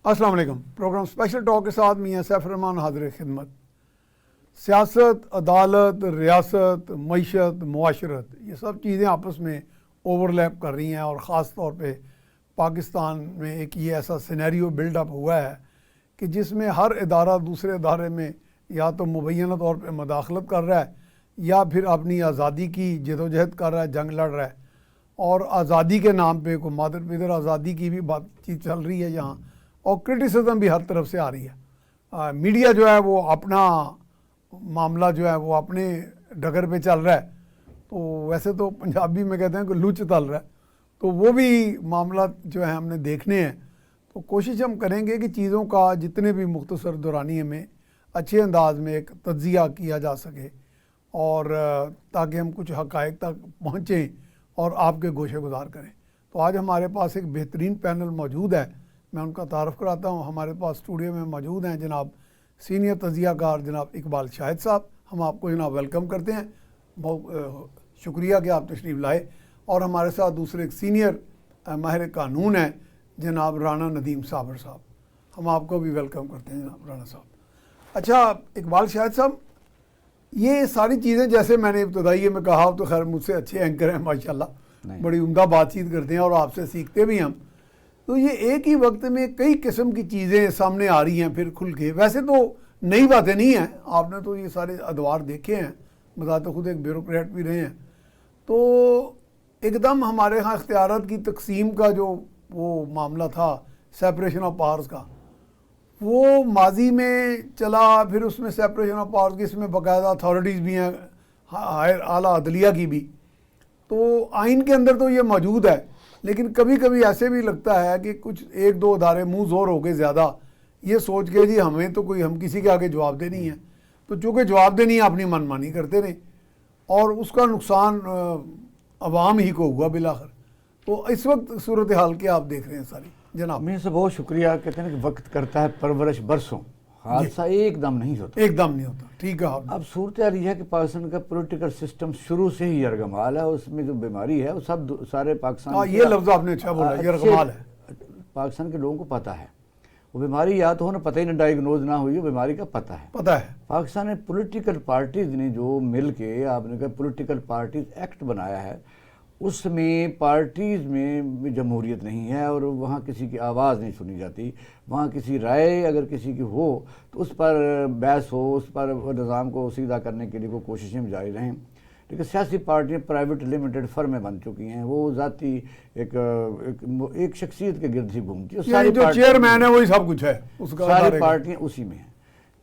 السلام علیکم. Programme special talk کے ساتھ میاں سیف الرحمان حاضر خدمت. سیاست، عدالت، ریاست، معیشت، معاشرت، یہ سب چیزیں آپس میں اوور لیپ کر رہی ہیں، اور خاص طور پہ پاکستان میں ایک یہ ایسا سینیریو بلڈ اپ ہوا ہے کہ جس میں ہر ادارہ دوسرے ادارے میں یا تو مبینہ طور پہ مداخلت کر رہا ہے یا پھر اپنی آزادی کی جدوجہد کر رہا ہے، جنگ لڑ رہا ہے. اور آزادی کے نام پہ کوئی مادر پدر آزادی کی بھی بات چیت چل رہی ہے یہاں، اور کرٹیسزم بھی ہر طرف سے آ رہی ہے. میڈیا جو ہے وہ اپنا معاملہ جو ہے وہ اپنے ڈگر پہ چل رہا ہے. تو ویسے تو پنجابی میں کہتے ہیں کہ لوچ چل رہا ہے، تو وہ بھی معاملات جو ہیں ہم نے دیکھنے ہیں. تو کوشش ہم کریں گے کہ چیزوں کا جتنے بھی مختصر دورانیے میں اچھے انداز میں ایک تجزیہ کیا جا سکے، اور تاکہ ہم کچھ حقائق تک پہنچیں اور آپ کے گوشے گزار کریں. تو آج ہمارے پاس ایک بہترین پینل موجود ہے. میں ان کا تعارف کراتا ہوں. ہمارے پاس اسٹوڈیو میں موجود ہیں جناب سینئر تجزیہ کار جناب اقبال شاہد صاحب. ہم آپ کو جناب ویلکم کرتے ہیں، بہت شکریہ کہ آپ تشریف لائے. اور ہمارے ساتھ دوسرے ایک سینئر ماہر قانون ہیں جناب رانا ندیم صابر صاحب. ہم آپ کو بھی ویلکم کرتے ہیں جناب رانا صاحب. اچھا اقبال شاہد صاحب، یہ ساری چیزیں جیسے میں نے ابتدائی میں کہا، تو خیر مجھ سے اچھے اینکر ہیں ماشاءاللہ، بڑی عمدہ بات چیت کرتے ہیں اور آپ سے سیکھتے بھی ہم. تو یہ ایک ہی وقت میں کئی قسم کی چیزیں سامنے آ رہی ہیں پھر کھل کے. ویسے تو نئی باتیں نہیں ہیں، آپ نے تو یہ سارے ادوار دیکھے ہیں، بذات خود ایک بیوروکریٹ بھی رہے ہیں. تو ایک دم ہمارے ہاں اختیارات کی تقسیم کا جو وہ معاملہ تھا، سیپریشن آف پاورز کا، وہ ماضی میں چلا. پھر اس میں سیپریشن آف پاورز کی اس میں باقاعدہ اتھارٹیز بھی ہیں، اعلیٰ عدلیہ کی بھی. تو آئین کے اندر تو یہ موجود ہے، لیکن کبھی کبھی ایسے بھی لگتا ہے کہ کچھ ایک دو ادارے منہ زور ہو کے زیادہ یہ سوچ کے جی ہمیں تو کوئی، ہم کسی کے آگے جواب دہ نہیں ہیں، تو چونکہ جواب دہ نہیں اپنی من مانی کرتے رہے، اور اس کا نقصان عوام ہی کو ہوا بالآخر. تو اس وقت صورتحال کیا آپ دیکھ رہے ہیں ساری جناب؟ میں سے بہت شکریہ. کہتے ہیں کہ وقت کرتا ہے پرورش برسوں، حادثہ ایک دم نہیں ہوتا. ایک دم نہیں ہوتا. ٹھیک ہے. اب صورتحال یہ ہے کہ پاکستان کا پولیٹیکل سسٹم شروع سے ہی یرغمال ہے. اس میں جو بیماری ہے وہ سارے پاکستان، یہ لفظ آپ نے اچھا بولا، یرغمال ہے. پاکستان کے لوگوں کو پتہ ہے وہ بیماری، یا تو پتہ ہی نہ ڈائیگنوز نہ ہوئی، وہ بیماری کا پتہ ہے. پاکستان میں پولیٹیکل پارٹیز نے جو مل کے آپ نے کہا پولیٹیکل پارٹیز ایکٹ بنایا ہے، اس میں پارٹیز میں جمہوریت نہیں ہے، اور وہاں کسی کی آواز نہیں سنی جاتی. وہاں کسی رائے اگر کسی کی ہو تو اس پر بحث ہو، اس پر نظام کو سیدھا کرنے کے لیے وہ کوششیں جاری رہیں. لیکن سیاسی پارٹیاں پرائیویٹ لمیٹڈ فرمیں بن چکی ہیں، وہ ذاتی ایک شخصیت کے گرد ہی گھومتی ہے. ساری جو چیئرمین ہے وہی سب کچھ ہے، ساری پارٹیاں اسی میں ہیں.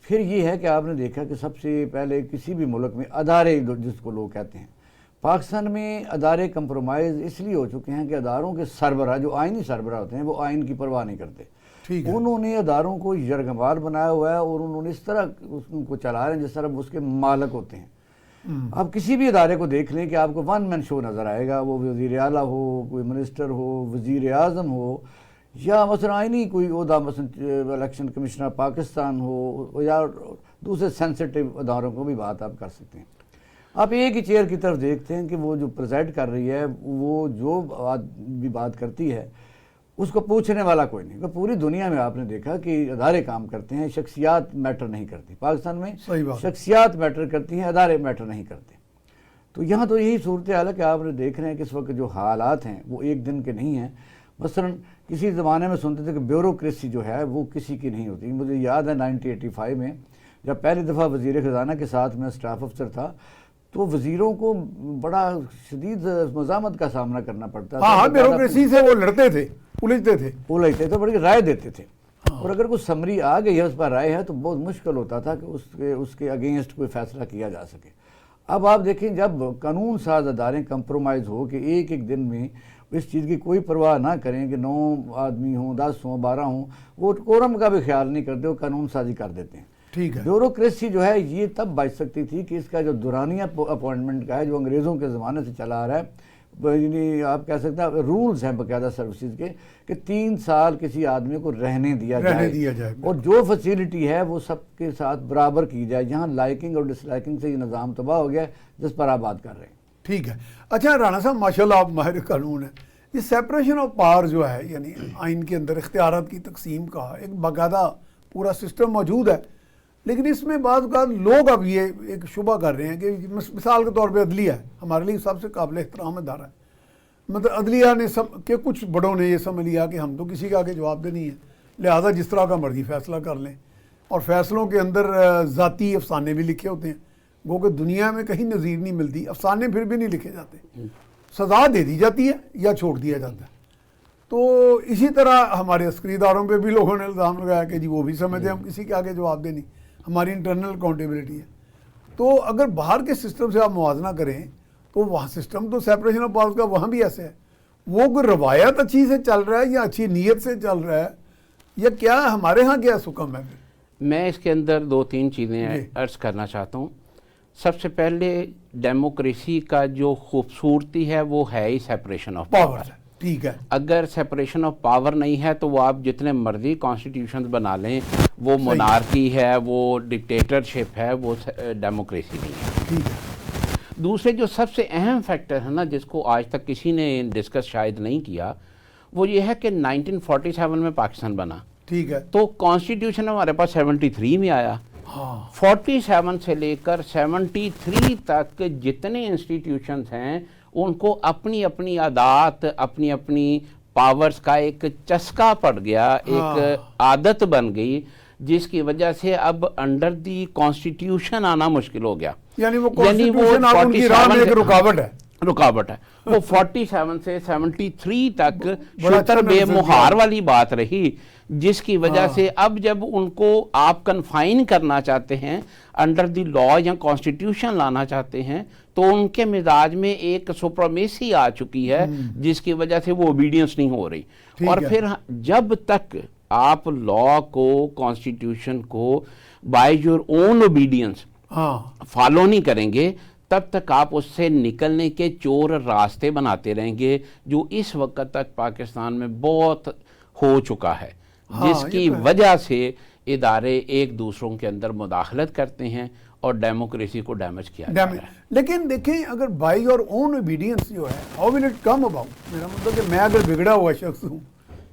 پھر یہ ہے کہ آپ نے دیکھا کہ سب سے پہلے کسی بھی ملک میں ادارے جس کو لوگ کہتے ہیں، پاکستان میں ادارے کمپرومائز اس لیے ہو چکے ہیں کہ اداروں کے سربراہ جو آئینی سربراہ ہوتے ہیں وہ آئین کی پرواہ نہیں کرتے. انہوں نے اداروں کو یرغمال بنایا ہوا ہے، اور انہوں نے اس طرح ان کو چلا رہے ہیں جس طرح اس کے مالک ہوتے ہیں. آپ کسی بھی ادارے کو دیکھ لیں کہ آپ کو ون مین شو نظر آئے گا، وہ وزیر اعلیٰ ہو، کوئی منسٹر ہو، وزیر اعظم ہو، یا مثلا آئینی کوئی عہدہ، مثلا الیکشن کمشنر پاکستان ہو، یا دوسرے سینسٹیو اداروں کو بھی بات آپ کر سکتے ہیں. آپ ایک ہی چیئر کی طرف دیکھتے ہیں کہ وہ جو پریزائڈ کر رہی ہے، وہ جو بھی بات کرتی ہے اس کو پوچھنے والا کوئی نہیں. پوری دنیا میں آپ نے دیکھا کہ ادارے کام کرتے ہیں، شخصیات میٹر نہیں کرتی. پاکستان میں شخصیات میٹر کرتی ہیں، ادارے میٹر نہیں کرتے. تو یہاں تو یہی صورتحال ہے کہ آپ نے دیکھ رہے ہیں کہ اس وقت جو حالات ہیں وہ ایک دن کے نہیں ہیں. مثلا کسی زمانے میں سنتے تھے کہ بیوروکریسی جو ہے وہ کسی کی نہیں ہوتی. مجھے یاد ہے 1985 میں جب پہلی دفعہ وزیر خزانہ کے ساتھ میں اسٹاف افسر تھا، تو وزیروں کو بڑا شدید مزاحمت کا سامنا کرنا پڑتا تھا. ہاں، بیوروکریسی سے وہ لڑتے تھے، الجھتے تھے، بڑی رائے دیتے تھے. اور اگر کوئی سمری آ گئی ہے، اس پر رائے ہے، تو بہت مشکل ہوتا تھا کہ اس کے اگینسٹ کوئی فیصلہ کیا جا سکے. اب آپ دیکھیں جب قانون ساز ادارے کمپرومائز ہو کہ ایک دن میں اس چیز کی کوئی پرواہ نہ کریں کہ 9 آدمی ہوں، 10 ہوں، 12 ہوں، وہ کورم کا بھی خیال نہیں کرتے، وہ قانون سازی کر دیتے ہیں. بیوروکریسی جو ہے یہ تب بچ سکتی تھی کہ اس کا جو دورانیہ اپوائنٹمنٹ کا ہے، جو انگریزوں کے زمانے سے چلا آ رہا ہے، یعنی آپ کہہ سکتے ہیں رولز ہیں باقاعدہ سروسز کے کہ 3 سال کسی آدمی کو رہنے دیا جائے، اور جو فیسیلٹی ہے وہ سب کے ساتھ برابر کی جائے. یہاں لائکنگ اور ڈس لائکنگ سے یہ نظام تباہ ہو گیا جس پر آپ بات کر رہے ہیں. ٹھیک ہے. اچھا رانا صاحب، ماشاءاللہ آپ ماہر قانون ہیں. یہ سیپریشن آف پاور جو ہے، یعنی آئین کے اندر اختیارات کی تقسیم کا ایک باقاعدہ پورا سسٹم موجود ہے، لیکن اس میں بعض اوقات لوگ اب یہ ایک شبہ کر رہے ہیں کہ مثال کے طور پہ عدلیہ ہے ہمارے لیے سب سے قابل احترام ادارہ ہے، مطلب عدلیہ نے کہ کچھ بڑوں نے یہ سمجھ لیا کہ ہم تو کسی کے آگے جواب دہ نہیں ہیں، لہذا جس طرح کا مرضی فیصلہ کر لیں، اور فیصلوں کے اندر ذاتی افسانے بھی لکھے ہوتے ہیں، گو کہ دنیا میں کہیں نظیر نہیں ملتی، افسانے پھر بھی نہیں لکھے جاتے، سزا دے دی جاتی ہے یا چھوڑ دیا جاتا ہے۔ تو اسی طرح ہمارے عسکری اداروں پہ بھی لوگوں نے الزام لگایا کہ جی وہ بھی سمجھتے ہیں ہم کسی کے آگے جواب دے نہیں، ہماری انٹرنل اکاؤنٹیبلٹی ہے۔ تو اگر باہر کے سسٹم سے آپ موازنہ کریں تو وہاں سسٹم تو سیپریشن آف پاورز کا وہاں بھی ایسے ہے، وہ کوئی روایت اچھی سے چل رہا ہے یا اچھی نیت سے چل رہا ہے یا کیا ہمارے ہاں کیا حکم ہے؟ میں اس کے اندر 2-3 چیزیں عرض کرنا چاہتا ہوں۔ سب سے پہلے ڈیموکریسی کا جو خوبصورتی ہے وہ ہے ہی سیپریشن آف پاور۔ ٹھیک ہے، اگر سیپریشن آف پاور نہیں ہے تو وہ آپ جتنے مرضی کانسٹیٹیوشنز بنا لیں، وہ مونارکی ہے، وہ ڈکٹیٹرشپ ہے، وہ ڈیموکریسی نہیں ہے۔ ٹھیک ہے۔ دوسرے جو سب سے اہم فیکٹر ہے نا، جس کو آج تک کسی نے ڈسکس شاید نہیں کیا، وہ یہ ہے کہ 1947 میں پاکستان بنا، ٹھیک ہے، تو کانسٹیٹیوشن ہمارے پاس 73 میں آیا۔ 47 سے لے کر 73 تک جتنے انسٹیٹیوشنز ہیں ان کو اپنی اپنی عادات، اپنی اپنی پاورز کا ایک چسکا پڑ گیا، ایک عادت بن گئی، جس کی وجہ سے اب انڈر دی کانسٹیٹیوشن آنا مشکل ہو گیا۔ یعنی وہ کانسٹیٹیوشن آپ ان کی راہ میں ایک رکاوٹ ہے۔ رکاوٹ ہے، وہ 47 سے 73 تک شتر بے مہار والی بات رہی، جس کی وجہ سے اب جب ان کو آپ کنفائن کرنا چاہتے ہیں، انڈر دی لا یا کانسٹیٹیوشن لانا چاہتے ہیں، تو ان کے مزاج میں ایک سپریمیسی آ چکی ہے، جس کی وجہ سے وہ اوبیڈینس نہیں ہو رہی۔ اور پھر جب تک آپ لا کو، کانسٹیٹیوشن کو by your own obedience follow نہیں کریں گے، تب تک آپ اس سے نکلنے کے چور راستے بناتے رہیں گے، جو اس وقت تک پاکستان میں بہت ہو چکا ہے، جس کی وجہ سے ادارے ایک دوسروں کے اندر مداخلت کرتے ہیں اور ڈیموکریسی کو ڈیمیج کیا جا رہا ہے۔ لیکن دیکھیں، اگر بائی یور اون اوبیڈینس جو ہے، how will it come about? میرا مطلب کہ میں اگر بگڑا ہوا شخص ہوں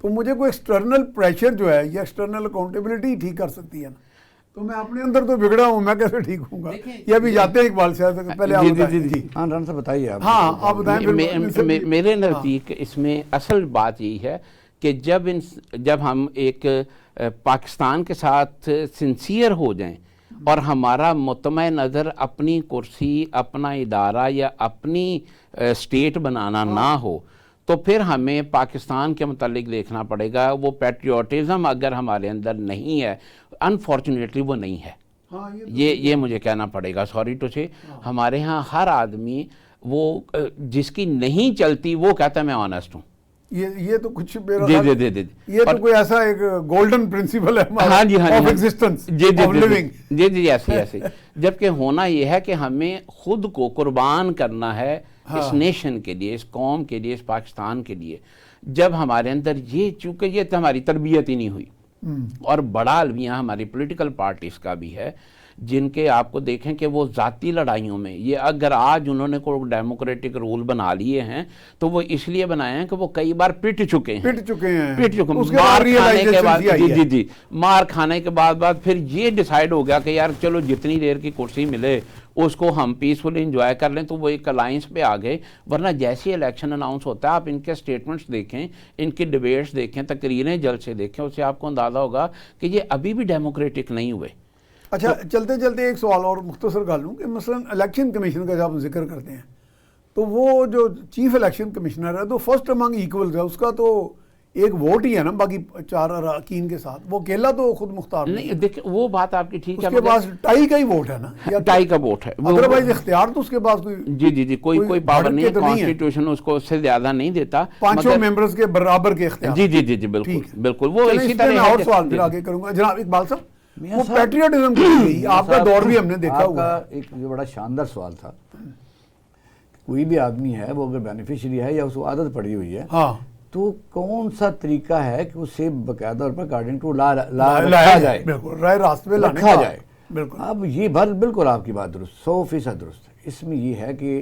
تو مجھے کوئی ایکسٹرنل پریشر جو ہے یا ایکسٹرنل اکاؤنٹیبلٹی ٹھیک کر سکتی ہے نا، تو میں اپنے اندر تو بگڑا ہوں، میں کیسے ٹھیک ہوں گا؟ یہ بھی جاتے ہیں اقبال صاحب سے، پہلے آپ بتائیں۔ جی ہاں رن سے بتائیے آپ۔ ہاں آپ بتائیں۔ میرے نزدیک اس میں اصل بات یہی ہے کہ جب ہم ایک پاکستان کے ساتھ سنسیئر ہو جائیں اور ہمارا مطمع نظر اپنی کرسی، اپنا ادارہ یا اپنی اسٹیٹ بنانا نہ ہو، تو پھر ہمیں پاکستان کے متعلق دیکھنا پڑے گا۔ وہ پیٹریوٹزم اگر ہمارے اندر نہیں ہے، انفارچونیٹلی وہ نہیں ہے، یہ مجھے کہنا پڑے گا، سوری ٹو سے۔ ہمارے ہاں ہر آدمی وہ جس کی نہیں چلتی وہ کہتا ہے میں آنیسٹ ہوں۔ یہ تو کچھ یہ تو کوئی ایسا ایک گولڈن پرنسپل ہے ہاں جی آف ایگزسٹنس، آف لیونگ۔ جی ایسے جبکہ ہونا یہ ہے کہ ہمیں خود کو قربان کرنا ہے اس نیشن کے لیے، اس قوم کے لیے، اس پاکستان کے لیے۔ جب ہمارے اندر یہ، چونکہ یہ تو ہماری تربیت ہی نہیں ہوئی، اور بڑا المیہ ہماری پولیٹیکل پارٹیز کا بھی ہے، جن کے آپ کو دیکھیں کہ وہ ذاتی لڑائیوں میں، یہ اگر آج انہوں نے کوئی ڈیموکریٹک رول بنا لیے ہیں تو وہ اس لیے بنائے ہیں کہ وہ کئی بار پٹ چکے ہیں، مار کھانے کے بعد پھر یہ ڈیسائیڈ ہو گیا کہ یار چلو جتنی دیر کی کرسی ملے اس کو ہم پیسفلی انجوائے کر لیں، تو وہ ایک الائنس پہ آ گئے۔ ورنہ جیسے الیکشن اناؤنس ہوتا ہے، آپ ان کے سٹیٹمنٹس دیکھیں، ان کی ڈیبیٹس دیکھیں، تقریریں جلسے دیکھیں، اس سے آپ کو اندازہ ہوگا کہ یہ ابھی بھی ڈیموکریٹک نہیں ہوئے۔ اچھا، چلتے چلتے ایک سوال اور مختصر کر لوں کہ مثلا الیکشن کمیشن کا جب ذکر کرتے ہیں تو وہ جو چیف الیکشن کمشنر ہے تو فرسٹ امنگ ایکولز ہے، اس کا تو ایک ووٹ ہی ہے نا باقی 4 اراکین کے ساتھ، وہ اکیلا تو خود مختار نہیں۔ دیکھیں وہ بات آپ کی ٹھیک ہے، اس کے پاس ٹائی کا ہی ووٹ ہے نا، ٹائی کا ووٹ ہے، ادروائز اختیار تو اس کے پاس کوئی جی کوئی پاور نہیں ہے، کانسٹیٹیوشن اس کو اس سے زیادہ نہیں دیتا، 5 ممبرز کے برابر کے اختیار۔ جی بالکل وہ اسی طرح۔ میں اور سوال پھر آگے کروں گا جناب اقبال صاحب، وہ پیٹریوٹزم کی گئی، آپ کا دور بھی ہم نے دیکھا ہوا ہے۔ ایک جو بڑا شاندار سوال تھا، کوئی بھی آدمی ہے وہ اگر بینیفیشری ہے یا اس کو عادت پڑی ہوئی ہے، تو کون سا طریقہ ہے کہ اسے باقاعدہ طور پر اکارڈنگ ٹو لا رکھا جائے، بالکل رائے راستے پہ رکھا جائے۔ بالکل اب یہ بالکل آپ کی بات درست، 100% درست ہے۔ اس میں یہ ہے کہ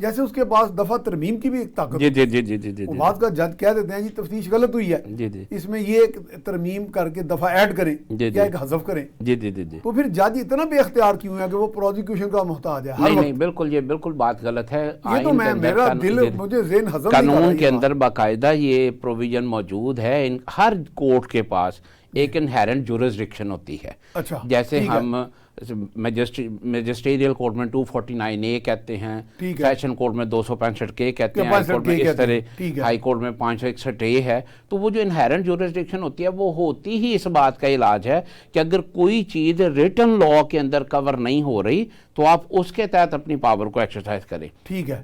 جیسے اس کے پاس دفعہ ترمیم کی بھی ایک طاقت جی جی جی جی جی جی وہ بعض کا جج کہہ دیتے ہیں جی تفتیش غلط ہوئی ہے، جی جی اس میں یہ ایک ترمیم کر کے دفعہ ایڈ کریں جی یا ایک حذف کریں، جی جی جی جی تو پھر جج اتنا بے اختیار کیوں ہے کہ وہ پروزیکیوشن کا محتاج ہے ہر نہیں وقت؟ نہیں بالکل یہ بالکل بات غلط ہے. یہ تو آئین کے میں اندر میرا دل جی، مجھے ذہن ہضم نہیں کر رہا قانون یہ کے بات. اندر باقاعدہ یہ پروویژن موجود ہے. ہر کورٹ کے پاس ایک انہیرنٹ جورسڈکشن ہوتی ہے. اچھا جیسے ٹھیک ہے، ہم میجسٹریل کورٹ میں 249A کہتے ہیں، ٹھیک ہے، سیشن کورٹ میں 265K کہتے ہیں، 265K ہائی کورٹ میں اس کہتے ہیں، طرح ٹھیک ہے. ہائی کورٹ میں 561A ہے. تو وہ جو انہیرنٹ جورسڈکشن ہوتی ہے وہ ہوتی ہی اس بات کا علاج ہے کہ اگر کوئی چیز ریٹن لا کے اندر کور نہیں ہو رہی تو آپ اس کے تحت اپنی پاور کو ایکسرسائز کریں. ٹھیک ہے.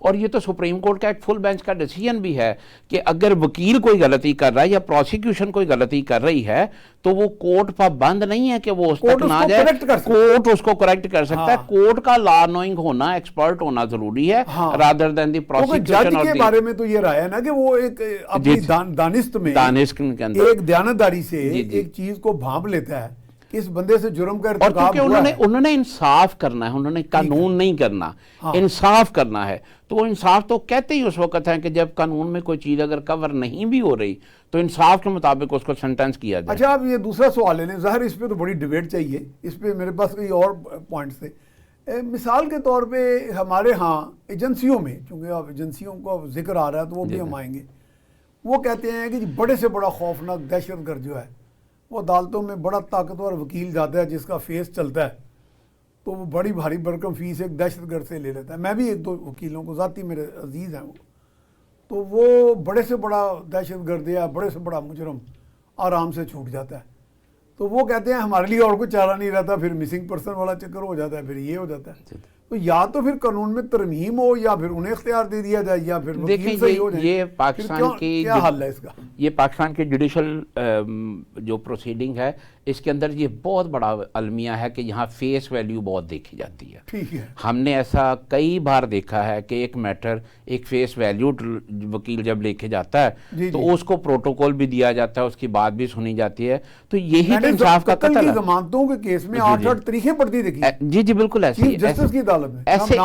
اور یہ تو سپریم کورٹ کا ایک فل بینچ کا ڈیسیجن بھی ہے کہ اگر وکیل کوئی غلطی کر رہا ہے یا پروسیکیوشن کوئی غلطی کر رہی ہے تو وہ کورٹ پابند نہیں ہے کہ وہ اس تک نہ جائے. کورٹ اس کو کریکٹ کر سکتا ہے. کورٹ کا لا نوئنگ ہونا، ایکسپرٹ ہونا ضروری ہے رادر دین دی پروسیکیوشن. جج کے بارے میں تو یہ رائے ہے نا کہ وہ ایک اپنی دانست میں ایک دیانتداری سے ایک چیز کو بھانپ لیتا ہے کہ اس بندے سے جرم کا اور ارتکاب کیونکہ ہوا ہے. انہوں نے انصاف کرنا ہے، انہوں نے قانون نہیں کرنا، انصاف کرنا ہے. تو وہ انصاف تو کہتے ہی اس وقت ہیں کہ جب قانون میں کوئی چیز اگر کور نہیں بھی ہو رہی تو انصاف کے مطابق اس کو سینٹنس کیا جائے. اچھا آپ یہ دوسرا سوال لے لیں، ظاہر اس پہ تو بڑی ڈیبیٹ چاہیے، اس پہ میرے پاس کئی اور پوائنٹس تھے. مثال کے طور پہ ہمارے ہاں ایجنسیوں میں، چونکہ اب ایجنسیوں کا ذکر آ رہا ہے تو وہ بھی ہم آئیں گے، وہ کہتے ہیں کہ بڑے سے بڑا خوفناک دہشت گرد جو ہے وہ عدالتوں میں بڑا طاقتور وکیل جاتا ہے جس کا فیس چلتا ہے تو وہ بڑی بھاری برکم فیس ایک دہشت گرد سے لے لیتا ہے. میں بھی ایک دو وکیلوں کو ذاتی میرے عزیز ہیں وہ، تو وہ بڑے سے بڑا دہشت گرد یا بڑے سے بڑا مجرم آرام سے چھوٹ جاتا ہے. تو وہ کہتے ہیں ہمارے لیے اور کوئی چارہ نہیں رہتا، پھر مسنگ پرسن والا چکر ہو جاتا ہے، پھر یہ ہو جاتا ہے. تو یا تو پھر قانون میں ترمیم ہو یا پھر انہیں اختیار دے دیا جائے یا پھر وکیل صحیح ہو جائے. یہ پاکستان کی کیا حل ہے اس کا؟ یہ پاکستان کے جوڈیشل جو پروسیڈنگ ہے اس کے اندر یہ بہت بڑا المیہ ہے کہ یہاں فیس ویلیو بہت دیکھی جاتی ہے. ٹھیک ہے. ہم نے ایسا کئی بار دیکھا ہے کہ ایک میٹر ایک فیس ویلیو وکیل جب لے کے جاتا ہے تو اس کو پروٹوکول بھی دیا جاتا ہے، اس کی بات بھی سنی جاتی ہے. تو یہی تو انصاف کا قتل ہے. ضمانتوں کے کیس میں 8 تاریخیں پڑتی دیکھی. جی جی بالکل ایسے ہی جسٹس کی عدالت میں ایسے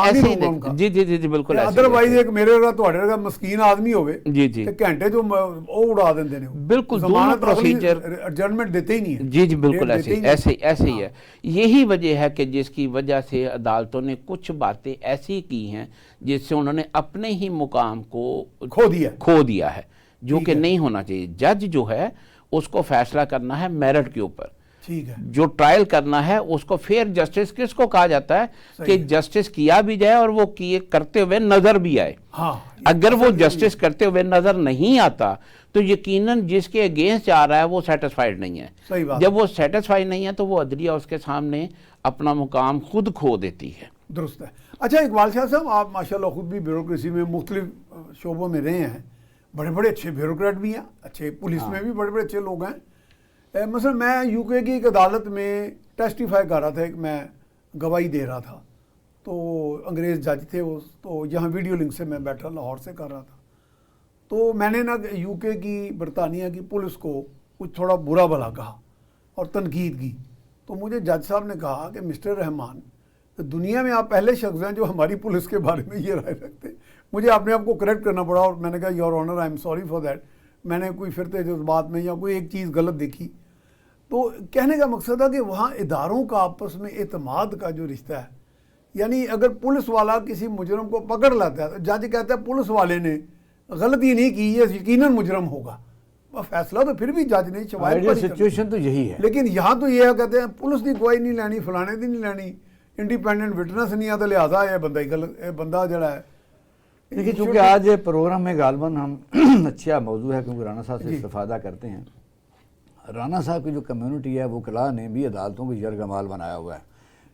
جی جی جی بالکل ایسے. ادروائز ایک میرے کا تھوڑے کا مسکین آدمی ہوئے جی جی گھنٹے جو وہ اڑا دیندے نے بالکل دونوں پروسیجر ایڈجسٹمنٹ دیتے ہی نہیں ہے. جی جی بالکل ایسے ہی ہے. یہی وجہ ہے کہ جس کی وجہ سے عدالتوں نے کچھ باتیں ایسی کی ہیں جس سے انہوں نے اپنے ہی مقام کو کھو دیا ہے، جو کہ نہیں ہونا چاہیے. جج جو ہے اس کو فیصلہ کرنا ہے میرٹ کے اوپر، ٹھیک ہے، جو ٹرائل کرنا ہے اس کو فیئر جسٹس کس کو کہا جاتا ہے کہ جسٹس کیا بھی جائے اور وہ کرتے ہوئے نظر بھی آئے. اگر وہ جسٹس کرتے ہوئے نظر نہیں آتا تو یقیناً جس کے اگینسٹ جا رہا ہے وہ سیٹسفائیڈ نہیں ہے. جب وہ سیٹسفائی نہیں ہے تو وہ عدلیہ اس کے سامنے اپنا مقام خود کھو دیتی ہے. درست ہے. اچھا اقبال شاہ صاحب، آپ ماشاءاللہ خود بھی بیوروکریسی میں مختلف شعبوں میں رہے ہیں، بڑے بڑے اچھے بیوروکریٹ بھی ہیں، اچھے پولیس میں بھی بڑے بڑے اچھے لوگ ہیں. مثلا میں یو کے کی ایک عدالت میں ٹیسٹیفائی کر رہا تھا، ایک میں گواہی دے رہا تھا، تو انگریز جج تھے وہ، تو یہاں ویڈیو لنک سے میں بیٹھا لاہور سے کر رہا تھا. تو میں نے نا یو کے کی برطانیہ کی پولیس کو کچھ تھوڑا برا بھلا کہا اور تنقید کی. تو مجھے جج صاحب نے کہا کہ مسٹر رحمان، دنیا میں آپ پہلے شخص ہیں جو ہماری پولیس کے بارے میں یہ رائے رکھتے ہیں. مجھے اپنے آپ کو کریکٹ کرنا پڑا اور میں نے کہا your owner I am sorry for that, میں نے کوئی فرتے جذبات میں یا کوئی ایک چیز غلط دیکھی. تو کہنے کا مقصد تھا کہ وہاں اداروں کا آپس میں اعتماد کا جو رشتہ ہے، یعنی اگر پولیس والا کسی مجرم کو پکڑ لاتا ہے تو جج کہتا ہے پولیس والے نے غلطی نہیں کی، یہ یقیناً مجرم ہوگا. فیصلہ تو پھر بھی جج نے شواہد پر سچویشن تو یہی ہے. لیکن یہاں تو یہ کہتے ہیں پولیس کی گواہی نہیں لینی، فلانے دی نہیں لینی، انڈیپینڈنٹ وٹنس نہیں آتا، لہٰذا یہ بندہ غلط بندہ جڑا ہے. دیکھیے چونکہ آج پروگرام میں غالباً ہم اچھا موضوع ہے کیونکہ رانا صاحب سے استفادہ کرتے ہیں. رانا صاحب کی جو کمیونٹی ہے وہ کلا نے بھی عدالتوں کو یرغمال بنایا ہوا ہے.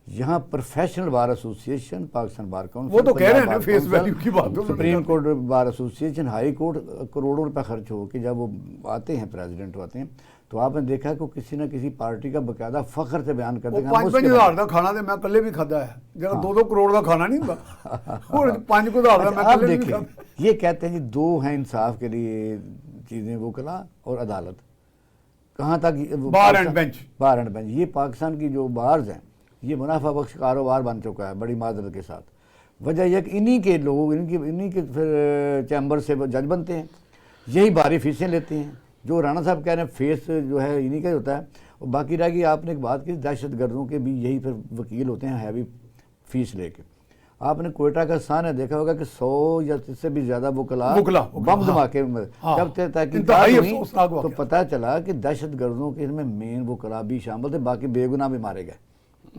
یہاں professional bar association, Pakistan bar council, وہ تو کہہ رہے ہیں فیس ویلیو کی بات، supreme court bar association, high court, کروڑوں روپے خرچ ہو کے جب وہ آتے ہیں پریزیڈنٹ ہوتے ہیں تو آپ نے دیکھا کہ کسی نہ کسی پارٹی کا باقاعدہ فخر سے بیان کرتے ہیں 5,000 کا کھانا دے میں کلے بھی کھادا ہے، جب 2 کروڑ کا کھانا نہیں ہوتا، 5,000 کا میں کلے بھی کھادا. یہ کہتے ہیں جی دو ہیں انصاف کے لیے چیزیں، وکلا اور عدالت. کہاں تک bar and bench. Bar and bench. یہ پاکستان کی جو بارز ہیں یہ منافع بخش کاروبار بن چکا ہے بڑی معذرت کے ساتھ. وجہ یہ کہ انہی کے لوگ انہی کے پھر چیمبر سے جج بنتے ہیں، یہی بھاری فیسیں لیتے ہیں. جو رانا صاحب کہہ رہے ہیں فیس جو ہے انہی کا ہوتا ہے. اور باقی رہ گئی آپ نے ایک بات کی، دہشت گردوں کے بھی یہی پھر وکیل ہوتے ہیں ہیوی فیس لے کے. آپ نے کوئٹہ کا سانحہ دیکھا ہوگا کہ 100 یا اس سے بھی زیادہ وکلا بم دھماکے میں جب تحقیقات ہوئی تو پتہ چلا کہ دہشت گردوں کے میں مین وکلا بھی شامل تھے، باقی بے گناہ بھی مارے گئے.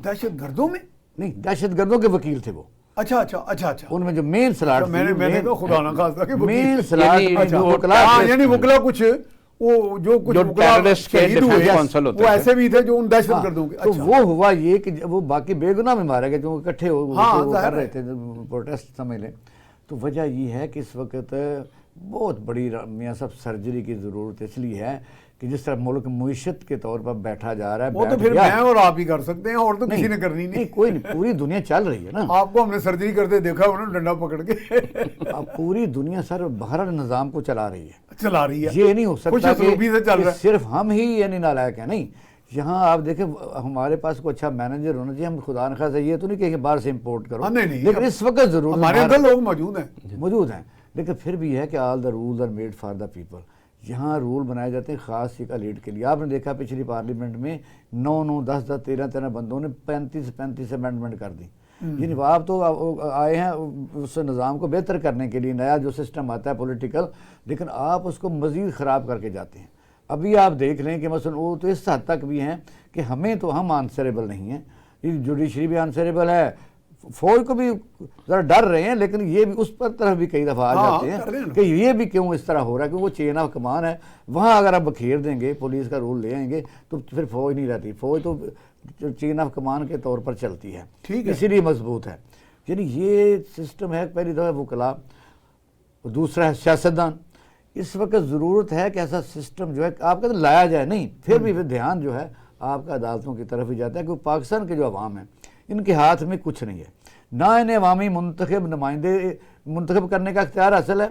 دہشت گردوں میں نہیں، دہشت گردوں کے وکیل تھے وہ. اچھا اچھا اچھا اچھا، ان میں جو مین سلاٹ میں نے کہا خدا نہ خواستہ کہ مین سلاٹ جو وکلا یعنی وکلا کچھ وہ جو کچھ وہ ایسے بھی تھے جو ان دہشت گردوں کے. تو وہ ہوا یہ کہ وہ باقی بے گناہ میں مارے گئے جو اکٹھے کر رہے تھے پروٹیسٹ سمجھ لیں. تو وجہ یہ ہے کہ اس وقت بہت بڑی میاں صاحب سرجری کی ضرورت اس لیے ہے کہ جس طرح ملک معیشت کے طور پر بیٹھا جا رہا ہے. وہ تو پھر میں اور آپ ہی کر سکتے ہیں، اور تو کسی نے کرنی نہیں. کوئی نہیں، پوری دنیا چل رہی ہے نا. آپ کو ہم نے سرجری کرتے دیکھا انہوں نے ڈنڈا پکڑ کے. اب پوری دنیا سر باہر نظام کو چلا رہی ہے. یہ نہیں ہو سکتا کہ صرف ہم ہی یعنی نالائق ہیں. نہیں، یہاں آپ دیکھیں ہمارے پاس کوئی اچھا مینیجر ہونا چاہیے. ہم خدا نخواستہ یہ تو نہیں کہ باہر سے امپورٹ کرو، لیکن اس وقت ضرور ہمارے اندر لوگ موجود ہیں. لیکن پھر بھی ہے کہ all the rules are made for the people. یہاں رول بنائے جاتے ہیں خاص ایک ایلیٹ کے لیے. آپ نے دیکھا پچھلی پارلیمنٹ میں 9 10 13 بندوں نے 35 امینڈمنٹ کر دی. یعنی آپ تو آئے ہیں اس نظام کو بہتر کرنے کے لیے، نیا جو سسٹم آتا ہے پولیٹیکل، لیکن آپ اس کو مزید خراب کر کے جاتے ہیں. ابھی آپ دیکھ لیں کہ مثلا وہ تو اس حد تک بھی ہیں کہ ہم آنسریبل نہیں ہیں. یہ جوڈیشری بھی آنسریبل ہے، فوج کو بھی ذرا ڈر رہے ہیں، لیکن یہ بھی اس پر طرف بھی کئی دفعہ آ جاتے ہیں کہ یہ بھی کیوں اس طرح ہو رہا ہے کہ وہ چین آف کمان ہے. وہاں اگر آپ بکھیر دیں گے، پولیس کا رول لے آئیں گے تو پھر فوج نہیں رہتی. فوج تو چین آف کمان کے طور پر چلتی ہے، اسی لیے مضبوط ہے. یعنی یہ سسٹم ہے. پہلی دفعہ وکلا، دوسرا ہے سیاستدان. اس وقت ضرورت ہے کہ ایسا سسٹم جو ہے آپ کا لایا جائے. نہیں پھر بھی دھیان جو ہے آپ کا عدالتوں کی طرف ہی جاتا ہے کہ پاکستان کے جو عوام ہیں ان کے ہاتھ میں کچھ نہیں ہے، نہ انہیں عوامی منتخب نمائندے منتخب کرنے کا اختیار حاصل ہے.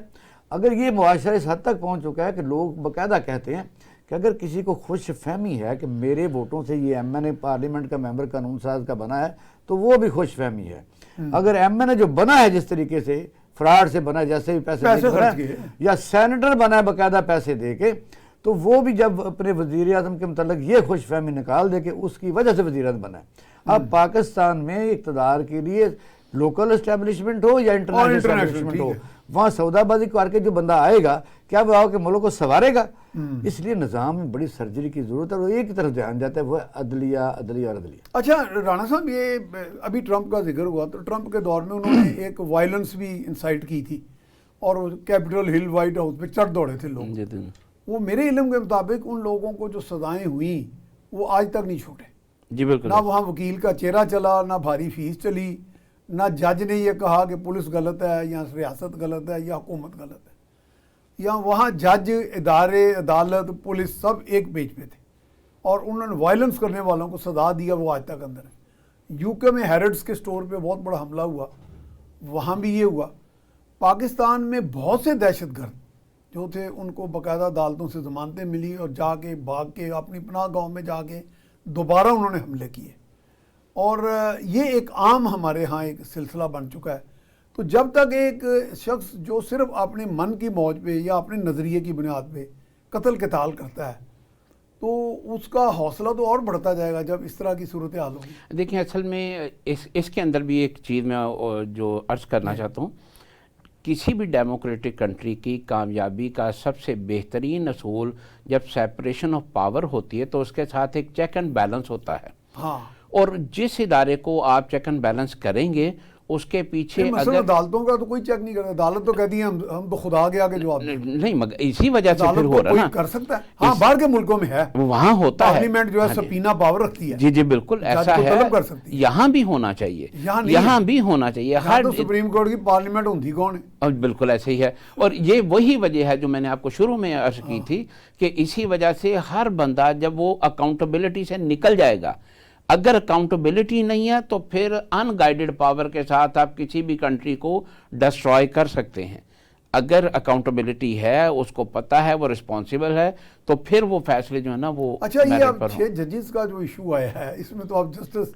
اگر یہ معاشرہ اس حد تک پہنچ چکا ہے کہ لوگ باقاعدہ کہتے ہیں کہ اگر کسی کو خوش فہمی ہے کہ میرے ووٹوں سے یہ ایم این اے پارلیمنٹ کا ممبر قانون ساز کا بنا ہے تو وہ بھی خوش فہمی ہے. اگر ایم این اے جو بنا ہے جس طریقے سے فراڈ سے بنا ہے، جیسے بھی پیسے بنا ہے، یا سینیٹر بنا ہے باقاعدہ پیسے دے کے، تو وہ بھی جب اپنے وزیر اعظم کے متعلق یہ خوش فہمی نکال دے کہ اس کی وجہ سے وزیر اعظم بنا ہے. اب پاکستان میں اقتدار کے لیے لوکل اسٹیبلشمنٹ ہو یا انٹرنیشنل اسٹیبلشمنٹ ہو، وہاں سودا بازی کر کے جو بندہ آئے گا کیا وہ آؤ کہ ملک کو سنوارے گا؟ اس لیے نظام میں بڑی سرجری کی ضرورت ہے. اور ایک طرف دھیان جاتا ہے وہ عدلیہ اور عدلیہ. اچھا رانا صاحب، یہ ابھی ٹرمپ کا ذکر ہوا تو ٹرمپ کے دور میں انہوں نے ایک وائلنس بھی انسائٹ کی تھی اور کیپٹل ہل وائٹ ہاؤس پہ چڑھ دوڑے تھے لوگ. وہ میرے علم کے مطابق ان لوگوں کو جو سزائیں ہوئیں وہ آج تک نہیں چھوٹے. جی بالکل. نہ وہاں وکیل کا چہرہ چلا، نہ بھاری فیس چلی، نہ جج نے یہ کہا کہ پولیس غلط ہے یا ریاست غلط ہے یا حکومت غلط ہے. یا وہاں جج، ادارے، عدالت، پولیس سب ایک پیج پہ تھے اور انہوں نے وائلنس کرنے والوں کو سزا دیا. وہ آج تک اندر ہے. یو کے میں ہیرڈز کے سٹور پہ بہت بڑا حملہ ہوا، وہاں بھی یہ ہوا. پاکستان میں بہت سے دہشت گرد جو تھے ان کو باقاعدہ عدالتوں سے ضمانتیں ملی اور جا کے بھاگ کے اپنی پناہ گاؤں میں جا کے دوبارہ انہوں نے حملے کیے. اور یہ ایک عام ہمارے ہاں ایک سلسلہ بن چکا ہے. تو جب تک ایک شخص جو صرف اپنے من کی موج پہ یا اپنے نظریے کی بنیاد پہ قتل قتال کرتا ہے تو اس کا حوصلہ تو اور بڑھتا جائے گا جب اس طرح کی صورتحال ہوگی. دیکھیں اصل میں اس کے اندر بھی ایک چیز میں جو عرض کرنا چاہتا ہوں، کسی بھی ڈیموکریٹک کنٹری کی کامیابی کا سب سے بہترین اصول جب سیپریشن آف پاور ہوتی ہے تو اس کے ساتھ ایک چیک اینڈ بیلنس ہوتا ہے. ہاں، اور جس ادارے کو آپ چیک اینڈ بیلنس کریں گے اس کے پیچھے مثلا عدالتوں کا تو کوئی چیک نہیں کرتا. عدالت تو کہتی ہے ہم تو خدا کے آگے جواب نہیں، مگر اسی وجہ سے پھر ہو رہا نا. کر سکتا ہے. ہاں، باہر کے ملکوں میں ہے، وہاں ہوتا ہے، پارلیمنٹ جو ہے سپینہ پاور رکھتی ہے. جی جی بالکل ایسا ہے. یہاں بھی ہونا چاہیے، یہاں بھی ہونا چاہیے. ہر سپریم کورٹ کی پارلیمنٹ ہوتی کون ہے؟ بالکل ایسے ہی ہے. اور یہ وہی وجہ ہے جو میں نے آپ کو شروع میں عرض کی تھی کہ اسی وجہ سے ہر بندہ جب وہ اکاؤنٹیبلٹی سے نکل جائے گا، اگر اکاؤنٹیبلٹی نہیں ہے تو پھر ان گائیڈڈ پاور کے ساتھ آپ کسی بھی کنٹری کو ڈسٹرائے کر سکتے ہیں. اگر اکاؤنٹیبلٹی ہے، اس کو پتہ ہے، وہ رسپانسیبل ہے، تو پھر وہ فیصلے جو ہے نا وہ. اچھا، یہ اب 6 ججز کا جو ایشو آیا ہے اس میں تو اب جسٹس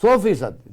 100%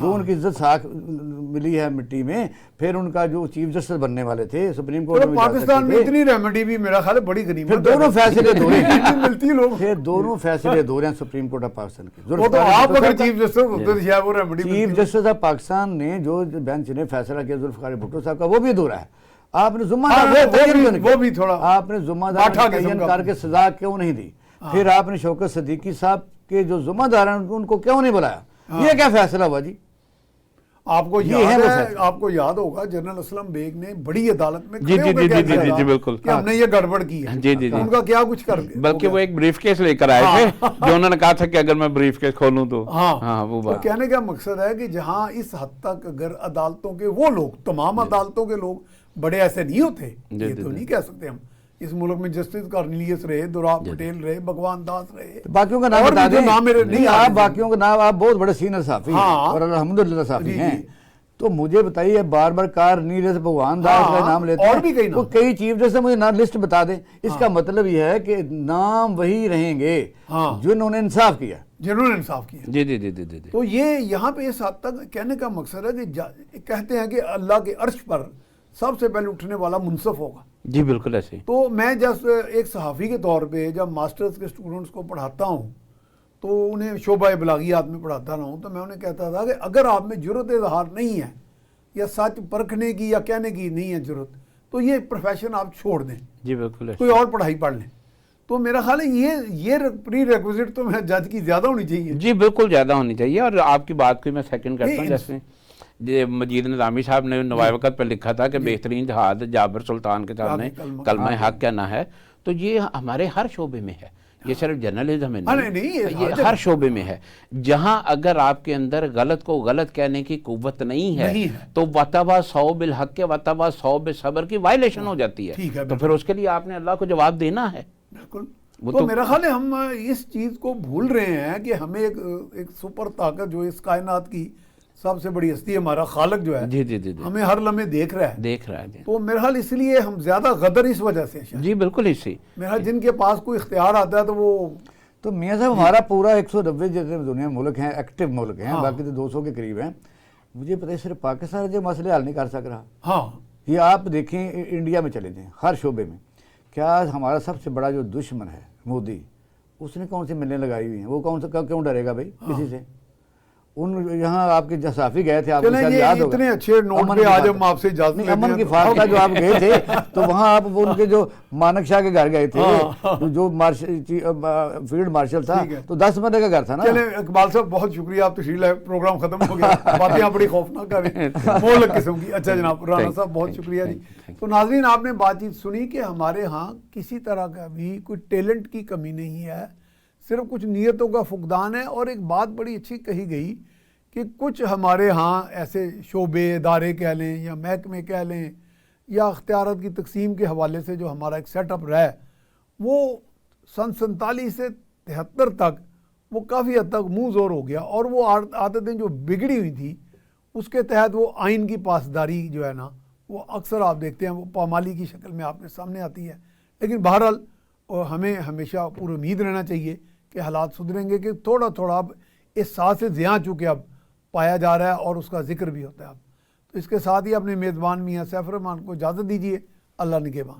جو ان کی عزت ساکھ ملی ہے مٹی میں، پھر ان کا جو چیف جسٹس بننے والے تھے سپریم کورٹ میں پاکستان میں اتنی ریمیڈی بھی میرا خیال ہے بڑی غنیمت پھر دونوں فیصلے دو رہے ہیں ملتی لوگ، پھر دونوں فیصلے دو رہے ہیں سپریم کورٹ آف پاکستان کے۔ وہ تو آپ اگر چیف جسٹس ہوتے تو شاید وہ remedy chief justice of Pakistan نے جو بینچ نے فیصلہ کیا ذوالفقار بھٹو صاحب کا، وہ بھی ادھورا ہے۔ آپ نے ذمہ دار وہ بھی تھوڑا آپ نے ذمہ دار تعین کر کے سزا کیوں نہیں دی؟ پھر آپ نے شوکت صدیقی صاحب کے جو ذمہ دار ہیں ان کو کیوں نہیں بلایا؟ یہ کیا فیصلہ ہوا جی؟ آپ کو یاد ہے، آپ کو یاد ہوگا جنرل اسلم بیگ نے بڑی عدالت میں کھڑے ہو کے کیا کہا تھا بالکل کہ ہم نے یہ گڑبڑ کی ہے، ان کا کیا کچھ کر کے بلکہ وہ ایک بریف کیس لے کر آئے تھے جو انہوں نے کہا تھا کہ اگر میں بریف کیس کھولوں تو ہاں وہ تو بات کہنے کا مقصد ہے کہ جہاں اس حد تک اگر عدالتوں کے وہ لوگ، تمام عدالتوں کے لوگ بڑے ایسے نہیں ہوتے، یہ تو نہیں کہہ سکتے ہم۔ اس ملک میں جسٹس کارنیلیس رہے، دوراب پٹیل رہے، بھگوان داس رہے، باقیوں کا نام اور بتا بھی جو دیں۔ نام میرے نہیں آپ باقیوں کا نام، آپ بہت بڑے سینئر صحافی ہیں اور الحمدللہ صحافی ہیں، تو مجھے بتائیے بار بار کارنیلیس بھگوان داس کا نام لیتے ہیں، اور بھی کئی نام، کئی چیف جسٹس مجھے نام لسٹ بتا دیں۔ اس کا مطلب یہ ہے کہ نام وہی رہیں گے جنہوں نے انصاف کیا، جنہوں نے انصاف کیا۔ جی جی جی جی جی تو یہ یہاں پہ اس حد تک کہنے کا مقصد ہے کہ کہتے ہیں کہ اللہ کے عرش پر سب سے پہلے اٹھنے والا منصف ہوگا۔ جی بالکل ایسے ہی۔ تو میں جب ایک صحافی کے طور پہ جب ماسٹرز کے اسٹوڈنٹس کو پڑھاتا ہوں تو انہیں شعبہ بلاغیات میں پڑھاتا رہا ہوں، تو میں انہیں کہتا تھا کہ اگر آپ میں جرت اظہار نہیں ہے یا سچ پرکھنے کی یا کہنے کی نہیں ہے جرت، تو یہ پروفیشن آپ چھوڑ دیں، جی بالکل کوئی اور پڑھائی پڑھ لیں۔ تو میرا خیال ہے یہ پری ریکوزٹ تو میں جج کی زیادہ ہونی چاہیے۔ جی بالکل زیادہ ہونی چاہیے، اور آپ کی بات کو میں سیکنڈ کرتا ہوں۔ جیسے مجید نظامی صاحب نے نوائے وقت پہ لکھا تھا کہ بہترین جہاد جابر سلطان کے سامنے کلمہ حق کہنا ہے، تو یہ ہمارے ہر شعبے میں ہے، یہ صرف جرنلزم میں نہیں، یہ ہر شعبے میں ہے۔ جہاں اگر آپ کے اندر غلط کو غلط کہنے کی قوت نہیں ہے تو وَتَوَا صَوْ بِالْحَقِّ وَتَوَا صَوْ بِالصَّبْرِ کی وائلیشن ہو جاتی ہے، تو پھر اس کے لیے آپ نے اللہ کو جواب دینا ہے۔ بالکل، تو میرا خیال ہے ہم اس چیز کو بھول رہے ہیں کہ ہمیں ایک سپر طاقت جو اس کائنات کی سب سے بڑی ہستی ہمارا خالق جو ہے، جی جی جی ہمیں ہر لمحے دیکھ رہا ہے جی۔ تو میرا خیال اس لیے ہم زیادہ غدر اس وجہ سے ہیں۔ جی بالکل اسی میرا خیال جن کے پاس کوئی اختیار آتا ہے تو وہ تو میاں صاحب ہمارا پورا 190 جتنے دنیا ملک ہیں، ایکٹیو ملک ہیں، باقی تو 200 کے قریب ہیں، مجھے پتہ ہے صرف پاکستان جو مسئلے حل نہیں کر سک رہا۔ ہاں یہ آپ دیکھیں انڈیا میں چلے جائیں، ہر شعبے میں کیا ہمارا سب سے بڑا جو دشمن ہے مودی، اس نے کون سی ملیں لگائی ہوئی ہیں؟ وہ کون سا کیوں ڈرے گا بھائی کسی سے؟ یہاں آپ کے صحافی گئے تھے، آپ کو شاید یاد ہوگا، اتنے اچھے نوٹ پہ آج ہم آپ سے اجازت لیتے ہیں، امن کی فوج کا جو آپ گئے تھے تو وہاں آپ ان کے جو مانک شاہ کے گھر گئے تھے، جو فیلڈ مارشل تھا، تو 10 بندے کا گھر تھا نا۔ چلیں اقبال صاحب بہت شکریہ، آپ تشریف لائے، پروگرام ختم ہو گیا، باتیں آپ بڑی خوفناک کر رہے ہیں، مولک قسم کی۔ اچھا جناب رانا صاحب بہت شکریہ جی۔ تو ناظرین آپ نے بات چیت سنی کہ ہمارے ہاں کسی طرح کا بھی کوئی ٹیلنٹ کی کمی نہیں ہے، صرف کچھ نیتوں کا فقدان ہے۔ اور ایک بات بڑی اچھی کہی گئی کہ کچھ ہمارے ہاں ایسے شعبے ادارے کہہ لیں یا محکمے کہہ لیں یا اختیارات کی تقسیم کے حوالے سے جو ہمارا ایک سیٹ اپ رہا ہے، وہ سن 47 سے 73 تک وہ کافی حد تک منہ زور ہو گیا، اور وہ عادتیں جو بگڑی ہوئی تھیں اس کے تحت وہ آئین کی پاسداری جو ہے نا، وہ اکثر آپ دیکھتے ہیں وہ پامالی کی شکل میں آپ کے سامنے آتی ہے۔ لیکن بہرحال ہمیں ہمیشہ پوری امید رہنا چاہیے کہ حالات سدھریں گے، کہ تھوڑا تھوڑا اب اس ساتھ سے زیاں چونکہ اب پایا جا رہا ہے اور اس کا ذکر بھی ہوتا ہے اب۔ تو اس کے ساتھ ہی اپنے میزبان میاں سیف الرحمان کو اجازت دیجیے، اللہ نگہبان۔